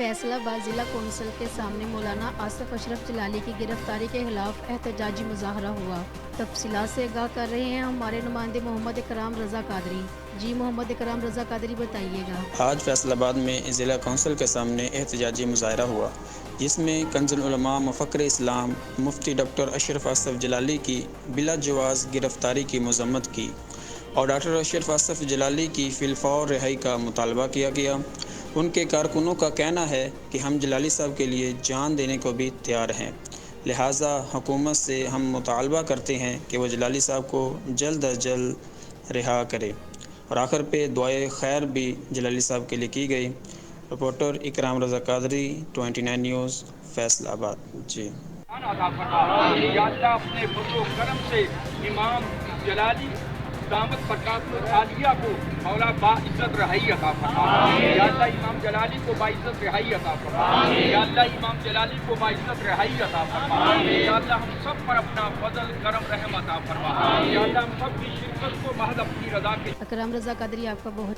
फैसलाबाद ज़िला कौंसिल के सामने मौलाना असफ अशरफ जलाली की गिरफ्तारी के खिलाफ एहतजाजी मुजाहरा हुआ। तफसीलात से आगाह कर रहे हैं हमारे नुमाइंदे मोहम्मद इकराम रजा qadri। जी मोहम्मद इकराम रजा qadri बताइएगा। आज फैसलाबाद में ज़िला कौंसिल के सामने एहतजाजी मुजाहरा हुआ, जिसमें कंजुल उलमा मुफक्किर इस्लाम मुफ्ती डॉक्टर अशरफ असफ जलाली की बिला जवाज़ गिरफ्तारी की मजम्मत की और डॉक्टर अशरफ असफ जलाली की फिलफौर रिहाई का मुतालबा किया गया। उनके कारकुनों का कहना है कि हम जलाली साहब के लिए जान देने को भी तैयार हैं, लिहाजा हुकूमत से हम मुतालबा करते हैं कि वो जलाली साहब को जल्द अज जल्द रिहा करे। और आखिर पे दुआए खैर भी जलाली साहब के लिए की गई। रिपोर्टर इकराम रजा qadri 29 न्यूज़ फैसलाबाद। जी अपने फजलो करम से इमाम जलाली दामत बरकातुहु आलिया को मौला बाइज्जत रहाई अता फरमा। या अल्लाह इमाम जलाली को बाइज्जत रहाई अता फरमा। या अल्लाह इमाम जलाली को बाइज्जत रहाई अता फरमा। या अल्लाह हम सब पर अपना फजल करम रहम अता फरमा। या अल्लाह हम सब की शिरकत को महज अपनी रजा के। इकराम रजा qadri आपका बहुत